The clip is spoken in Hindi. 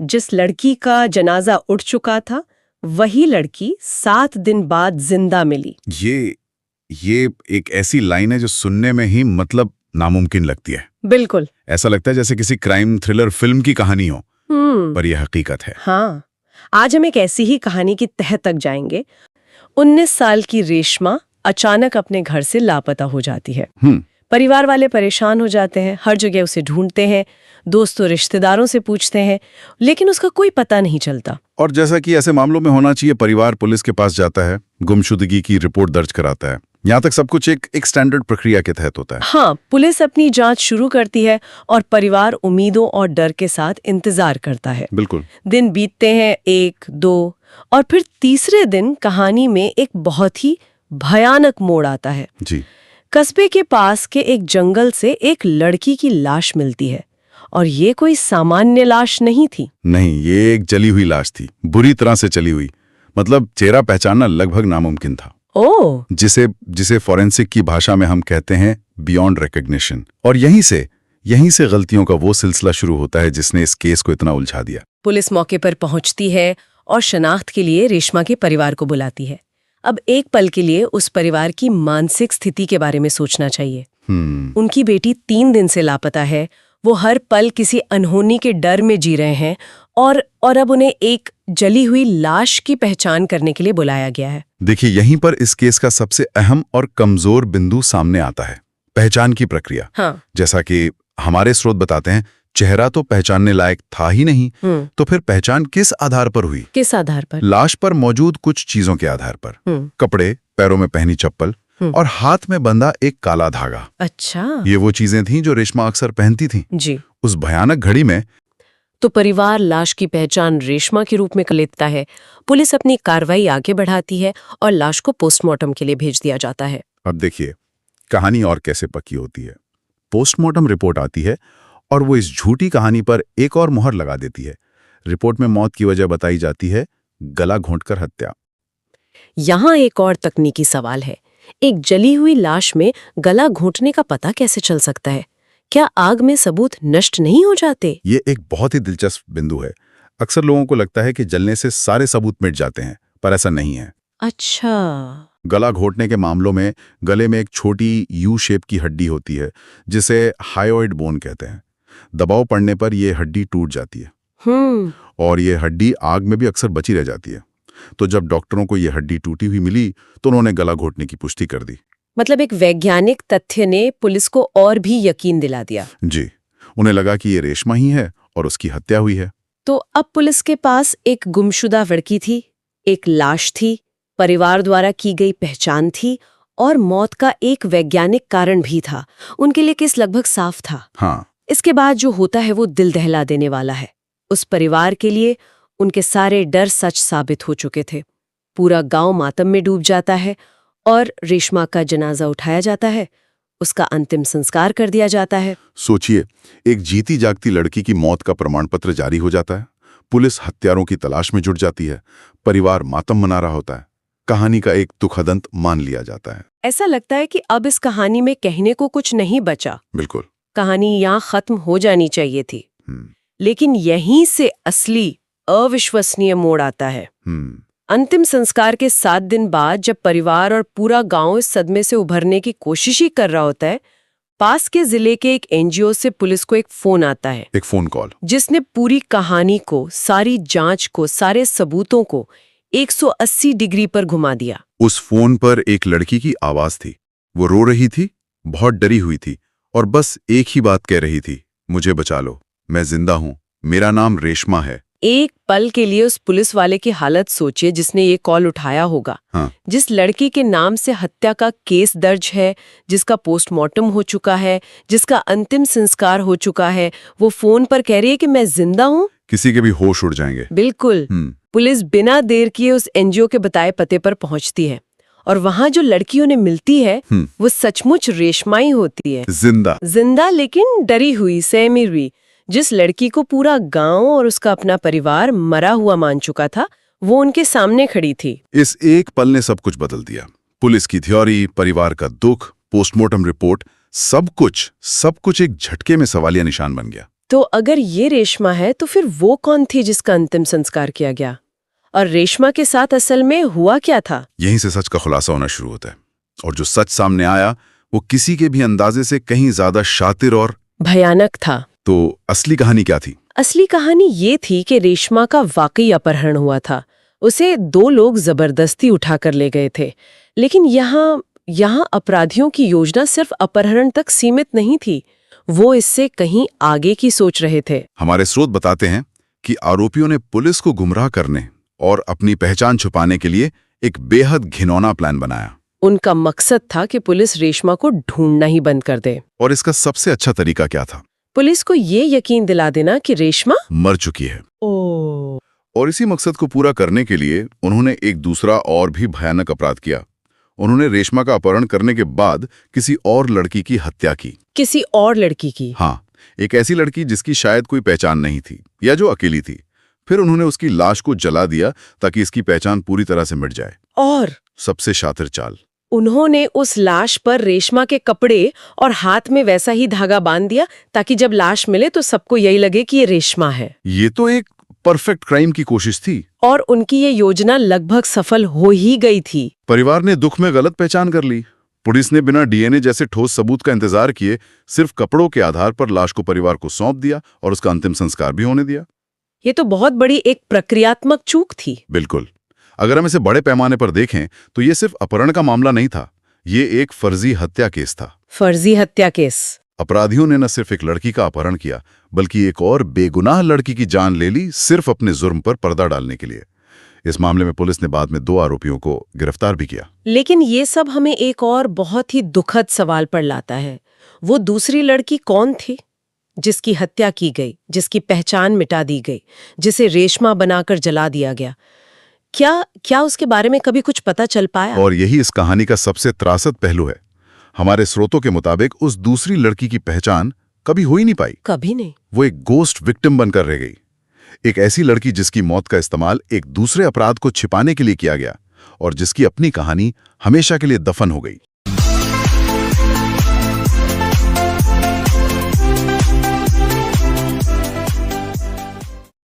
जिस लड़की का जनाजा उठ चुका था वही लड़की 7 दिन बाद जिंदा मिली। ये एक ऐसी लाइन है जो सुनने में ही मतलब नामुमकिन लगती है। बिल्कुल। ऐसा लगता है जैसे किसी क्राइम थ्रिलर फिल्म की कहानी हो, पर यह हकीकत है। हाँ, आज हम एक ऐसी ही कहानी की तह तक जाएंगे। 19 साल की रेशमा अचानक अपने घर से लापता हो जाती है। परिवार वाले परेशान हो जाते हैं, हर जगह उसे ढूंढते हैं, दोस्तों रिश्तेदारों से पूछते हैं, लेकिन उसका कोई पता नहीं चलता। और जैसा कि ऐसे मामलों में होना चाहिए, परिवार पुलिस के पास जाता है, गुमशुदगी की रिपोर्ट दर्ज कराता है। यहाँ तक सब कुछ एक स्टैंडर्ड प्रक्रिया के तहत होता है। हाँ, पुलिस अपनी जांच शुरू करती है और परिवार उम्मीदों और डर के साथ इंतजार करता है। बिल्कुल। दिन बीतते हैं 1, 2 और फिर तीसरे दिन कहानी में एक बहुत ही भयानक मोड़ आता है। जी। कस्बे के पास के एक जंगल से एक लड़की की लाश मिलती है और ये कोई सामान्य लाश नहीं थी। नहीं, ये एक जली हुई लाश थी, बुरी तरह से जली हुई। मतलब चेहरा पहचानना लगभग नामुमकिन था। ओह! जिसे फॉरेंसिक की भाषा में हम कहते हैं बियॉन्ड रिकॉग्निशन। और यहीं से गलतियों का वो सिलसिला शुरू होता है जिसने इस केस को इतना उलझा दिया। पुलिस मौके पर पहुंचती है और शनाख्त के लिए रेशमा के परिवार को बुलाती है। अब एक पल के लिए उस परिवार की मानसिक स्थिति के बारे में सोचना चाहिए। उनकी बेटी 3 दिन से लापता है, वो हर पल किसी अनहोनी के डर में जी रहे हैं और अब उन्हें एक जली हुई लाश की पहचान करने के लिए बुलाया गया है। देखिए, यहीं पर इस केस का सबसे अहम और कमजोर बिंदु सामने आता है, पहचान की प्रक्रिया। हाँ। जैसा कि हमारे स्रोत बताते हैं, चेहरा तो पहचानने लायक था ही नहीं, तो फिर पहचान किस आधार पर हुई? किस आधार पर? लाश पर मौजूद कुछ चीजों के आधार पर। कपड़े, पैरों में पहनी चप्पल और हाथ में बंधा एक काला धागा। अच्छा। ये वो चीजें थीं जो रेशमा अक्सर पहनती थीं। जी। उस भयानक घड़ी में तो परिवार लाश की पहचान रेशमा के रूप में कर लेता है। पुलिस अपनी कार्रवाई आगे बढ़ाती है और लाश को पोस्टमार्टम के लिए भेज दिया जाता है। अब देखिए, कहानी और कैसे पक्की होती है। पोस्टमार्टम रिपोर्ट आती है और वो इस झूठी कहानी पर एक और मुहर लगा देती है। रिपोर्ट में मौत की वजह बताई जाती है गला घोंटकर हत्या। यहाँ एक और तकनीकी सवाल है। एक जली हुई लाश में गला घोंटने का पता कैसे चल सकता है? क्या आग में सबूत नष्ट नहीं हो जाते? ये एक बहुत ही दिलचस्प बिंदु है। अक्सर लोगों को लगता है कि जलने से सारे सबूत मिट जाते हैं, पर ऐसा नहीं है। अच्छा। गला घोंटने के मामलों में गले में एक छोटी यू शेप की हड्डी होती है, जिसे हायोइड बोन कहते हैं। दबाव पड़ने पर यह हड्डी टूट जाती है और यह हड्डी आग में भी अक्सर बची रह जाती है। तो जब डॉक्टरों को यह हड्डी टूटी हुई मिली तो उन्होंने गला घोंटने की पुष्टि कर दी। मतलब एक वैज्ञानिक तथ्य ने पुलिस को और भी यकीन दिला दिया। जी, उन्हें लगा कि ये रेशमा ही है और उसकी हत्या हुई है। तो अब पुलिस के पास एक गुमशुदा लड़की थी, एक लाश थी, परिवार द्वारा की गई पहचान थी और मौत का एक वैज्ञानिक कारण भी था। उनके लिए केस लगभग साफ था। हाँ। इसके बाद जो होता है वो दिल दहला देने वाला है। उस परिवार के लिए उनके सारे डर सच साबित हो चुके थे। पूरा गांव मातम में डूब जाता है और रेशमा का जनाजा उठाया जाता है, उसका अंतिम संस्कार कर दिया जाता है। सोचिए, एक जीती जागती लड़की की मौत का प्रमाण पत्र जारी हो जाता है, पुलिस हत्यारों की तलाश में जुट जाती है, परिवार मातम मना रहा होता है, कहानी का एक दुखद अंत मान लिया जाता है। ऐसा लगता है कि अब इस कहानी में कहने को कुछ नहीं बचा। बिल्कुल, कहानी यहाँ खत्म हो जानी चाहिए थी। लेकिन यहीं से असली अविश्वसनीय मोड़ आता है। अंतिम संस्कार के 7 दिन बाद जब परिवार और पूरा गांव इस सदमे से उभरने की कोशिश ही कर रहा होता है, पास के जिले के एक एनजीओ से पुलिस को एक फोन आता है। एक फोन कॉल जिसने पूरी कहानी को, सारी जांच को, सारे सबूतों को 180 डिग्री पर घुमा दिया। उस फोन पर एक लड़की की आवाज थी। वो रो रही थी, बहुत डरी हुई थी और बस एक ही बात कह रही थी, मुझे बचा लो, मैं जिंदा हूं, मेरा नाम रेशमा है। एक पल के लिए उस पुलिस वाले की हालत सोचिए जिसने ये कॉल उठाया होगा। हाँ। जिस लड़की के नाम से हत्या का केस दर्ज है, जिसका पोस्टमार्टम हो चुका है, जिसका अंतिम संस्कार हो चुका है, वो फोन पर कह रही है कि मैं जिंदा हूँ। किसी के भी होश उड़ जाएंगे। बिल्कुल। पुलिस बिना देर किए उस एनजीओ के बताए पते पर पहुंचती है और वहां जो लड़की उन्हें मिलती है वो सचमुच रेशमा ही होती है। जिंदा लेकिन डरी हुई, सहमी हुई। जिस लड़की को पूरा गांव और उसका अपना परिवार मरा हुआ मान चुका था, वो उनके सामने खड़ी थी। इस एक पल ने सब कुछ बदल दिया। पुलिस की थ्योरी, परिवार का दुख, पोस्टमार्टम रिपोर्ट, सब कुछ एक झटके में सवालिया निशान बन गया। तो अगर ये रेशमा है तो फिर वो कौन थी जिसका अंतिम संस्कार किया गया? और रेशमा के साथ असल में हुआ क्या था? यहीं से सच का खुलासा होना शुरू होता है। और जो सच सामने आया वो किसी के भी अंदाजे से कहीं ज्यादा शातिर और भयानक था। तो असली कहानी क्या थी? असली कहानी ये थी कि रेशमा का वाकई अपहरण हुआ था। उसे 2 लोग जबरदस्ती उठाकर ले गए थे। लेकिन यहाँ अपराधियों की योजना सिर्फ अपहरण तक सीमित नहीं थी। वो इससे कहीं आगे की सोच रहे थे। हमारे स्रोत बताते हैं कि आरोपियों ने पुलिस को गुमराह करने और अपनी पहचान छुपाने के लिए एक बेहद घिनौना प्लान बनाया। उनका मकसद था कि पुलिस रेशमा को ढूंढना ही बंद कर दे। और इसका सबसे अच्छा तरीका क्या था? पुलिस को ये यकीन दिला देना कि रेशमा मर चुकी है। ओह। और इसी मकसद को पूरा करने के लिए उन्होंने एक दूसरा और भी भयानक अपराध किया। उन्होंने रेशमा का अपहरण करने के बाद किसी और लड़की की हत्या की। किसी और लड़की की? हाँ, एक ऐसी लड़की जिसकी शायद कोई पहचान नहीं थी या जो अकेली थी। फिर उन्होंने उसकी लाश को जला दिया ताकि इसकी पहचान पूरी तरह से मिट जाए। और सबसे शातिर चाल, उन्होंने उस लाश पर रेशमा के कपड़े और हाथ में वैसा ही धागा बांध दिया ताकि जब लाश मिले तो सबको यही लगे कि ये रेशमा है। ये तो एक परफेक्ट क्राइम की कोशिश थी। और उनकी ये योजना लगभग सफल हो ही गई थी। परिवार ने दुख में गलत पहचान कर ली। पुलिस ने बिना डीएनए जैसे ठोस सबूत का इंतजार किए सिर्फ कपड़ों के आधार पर लाश को परिवार को सौंप दिया और उसका अंतिम संस्कार भी होने दिया। ये तो बहुत बड़ी एक प्रक्रियात्मक चूक थी। बिल्कुल। अगर हम इसे बड़े पैमाने पर देखें तो ये सिर्फ अपहरण का मामला नहीं था, ये एक फर्जी हत्या केस था। फर्जी हत्या केस। अपराधियों ने न सिर्फ एक लड़की का अपहरण किया बल्कि एक और बेगुनाह लड़की की जान ले ली, सिर्फ अपने जुर्म पर पर्दा डालने के लिए। इस मामले में पुलिस ने बाद में 2 आरोपियों को गिरफ्तार भी किया। लेकिन ये सब हमें एक और बहुत ही दुखद सवाल पर लाता है। वो दूसरी लड़की कौन थी जिसकी हत्या की गई, जिसकी पहचान मिटा दी गई, जिसे रेशमा बनाकर जला दिया गया? क्या उसके बारे में कभी कुछ पता चल पाया? और यही इस कहानी का सबसे त्रासद पहलू है। हमारे स्रोतों के मुताबिक उस दूसरी लड़की की पहचान कभी हो ही नहीं पाई। कभी नहीं। वो एक गोस्ट विक्टिम बनकर रह गई। एक ऐसी लड़की जिसकी मौत का इस्तेमाल एक दूसरे अपराध को छिपाने के लिए किया गया और जिसकी अपनी कहानी हमेशा के लिए दफन हो गई।